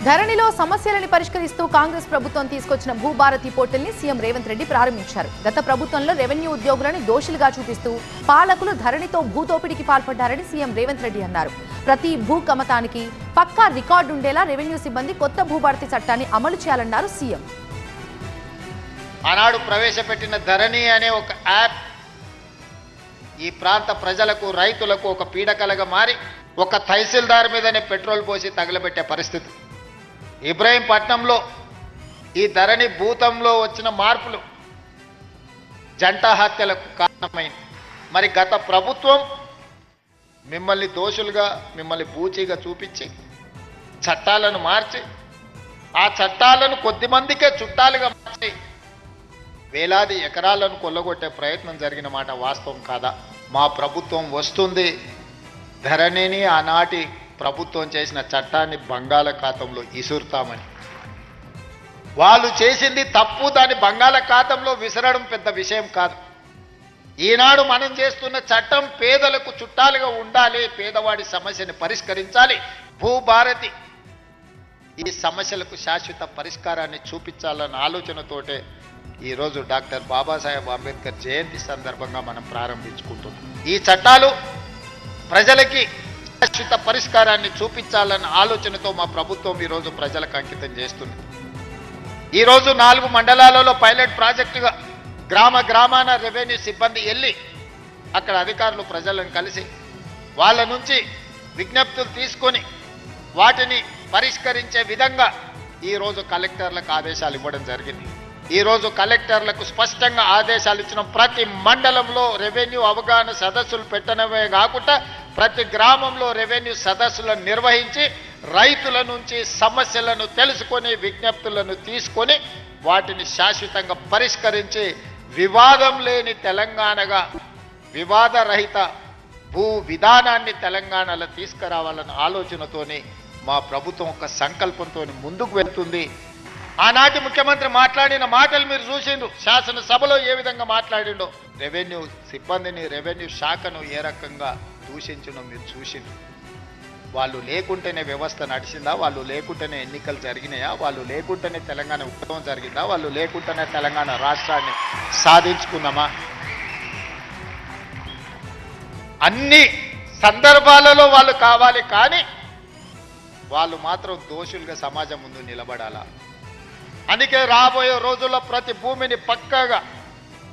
ధరణిలో సమస్యలను పరిష్కరిస్తూ కాంగ్రెస్ ప్రభుత్వం తీసుకొచ్చిన భూభారతి పోర్టల్ని సీఎం రేవంత్ రెడ్డి ప్రారంభించారు. గత ప్రభుత్వంలో రెవెన్యూ ఉద్యోగులను దోషులుగా చూపిస్తూ పాలకులు ధరణితో భూదోపిడికి పాల్పడ్డారని సీఎం రేవంత్ రెడ్డి అన్నారు. ప్రతి భూ కమతానికి పక్కా రికార్డు ఉండేలా రెవెన్యూ సిబ్బంది కొత్త భూభారతి చట్టాన్ని అమలు చేయాలన్నారు సీఎం. ఆనాడు ప్రవేశపెట్టిన ధరణి అనే ఒక యాప్ ఈ ప్రాంత ప్రజలకు రైతులకు ఒక పీడకలగా మారి ఒక తహసీల్దార్ మీదనే పెట్రోల్ పోసి తగలబెట్టే పరిస్థితి. ఇబ్రహీంపట్నంలో ఈ ధరణి భూతంలో వచ్చిన మార్పులు జంట హత్యలకు కారణమైంది. మరి గత ప్రభుత్వం మిమ్మల్ని దోషులుగా మిమ్మల్ని బూచిగా చూపించి చట్టాలను మార్చి ఆ చట్టాలను కొద్దిమందికే చుట్టాలుగా మార్చి వేలాది ఎకరాలను కొల్లగొట్టే ప్రయత్నం జరిగిన మాట వాస్తవం కాదా? మా ప్రభుత్వం వస్తుంది, ధరణిని ఆనాటి ప్రభుత్వం చేసిన చట్టాన్ని బంగాళాఖాతంలో ఇసురుతామని. వాళ్ళు చేసింది తప్పు, దాన్ని బంగాళాఖాతంలో విసరడం పెద్ద విషయం కాదు. ఈనాడు మనం చేస్తున్న చట్టం పేదలకు చుట్టాలుగా ఉండాలి, పేదవాడి సమస్యని పరిష్కరించాలి. భూభారతి ఈ సమస్యలకు శాశ్వత పరిష్కారాన్ని చూపించాలన్న ఆలోచనతోటే ఈరోజు డాక్టర్ బాబాసాహెబ్ అంబేద్కర్ జయంతి సందర్భంగా మనం ప్రారంభించుకుంటున్నాం. ఈ చట్టాలు ప్రజలకి శాశ్వత పరిష్కారాన్ని చూపించాలన్న ఆలోచనతో మా ప్రభుత్వం ఈరోజు ప్రజలకు అంకితం చేస్తుంది. ఈరోజు 4 మండలాలలో పైలట్ ప్రాజెక్టుగా గ్రామాన రెవెన్యూ సిబ్బంది వెళ్ళి అక్కడ అధికారులు ప్రజలను కలిసి వాళ్ళ నుంచి విజ్ఞప్తులు తీసుకొని వాటిని పరిష్కరించే విధంగా ఈరోజు కలెక్టర్లకు ఆదేశాలు ఇవ్వడం జరిగింది. ఈరోజు కలెక్టర్లకు స్పష్టంగా ఆదేశాలు ఇచ్చిన ప్రతి మండలంలో రెవెన్యూ అవగాహన సదస్సులు పెట్టడమే కాకుండా ప్రతి గ్రామంలో రెవెన్యూ సదస్సులను నిర్వహించి రైతుల నుంచి సమస్యలను తెలుసుకొని విజ్ఞప్తులను తీసుకొని వాటిని శాశ్వతంగా పరిష్కరించి వివాదం లేని తెలంగాణగా వివాదరహిత భూ విధానాన్ని తెలంగాణలో తీసుకురావాలన్న ఆలోచనతోని మా ప్రభుత్వం ఒక సంకల్పంతో ముందుకు వెళ్తుంది. ఆనాటి ముఖ్యమంత్రి మాట్లాడిన మాటలు మీరు చూసిండ్రు, శాసనసభలో ఏ విధంగా మాట్లాడిండో, రెవెన్యూ సిబ్బందిని రెవెన్యూ శాఖను ఏ రకంగా దూషించడం మీరు చూసిండ్రు. వాళ్ళు లేకుంటేనే వ్యవస్థ నడిచిందా? వాళ్ళు లేకుంటేనే ఎన్నికలు జరిగినాయా? వాళ్ళు లేకుంటేనే తెలంగాణ ఉద్యమం జరిగిందా? వాళ్ళు లేకుంటేనే తెలంగాణ రాష్ట్రాన్ని సాధించుకున్నామా? అన్ని సందర్భాలలో వాళ్ళు కావాలి, కానీ వాళ్ళు మాత్రం దోషులుగా సమాజం ముందు నిలబడాలా? అందుకే రాబోయే రోజుల్లో ప్రతి భూమిని పక్కాగా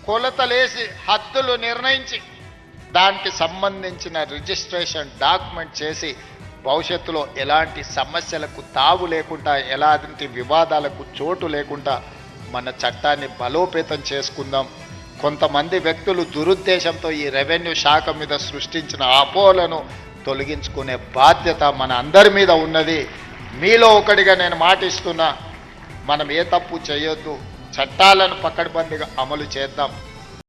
కొలతలేసి హద్దులు నిర్ణయించి దానికి సంబంధించిన రిజిస్ట్రేషన్ డాక్యుమెంట్ చేసి భవిష్యత్తులో ఎలాంటి సమస్యలకు తావు లేకుండా ఎలాంటి వివాదాలకు చోటు లేకుండా మన చట్టాన్ని బలోపేతం చేసుకుందాం. కొంతమంది వ్యక్తులు దురుద్దేశంతో ఈ రెవెన్యూ శాఖ మీద సృష్టించిన అపోహలను తొలగించుకునే బాధ్యత మన అందరి మీద ఉన్నది. మీలో ఒకటిగా నేను మాటిస్తున్నా, మనం ఏ తప్పు చేయొద్దు, చట్టాలను పకడ్బందీగా అమలు చేద్దాం.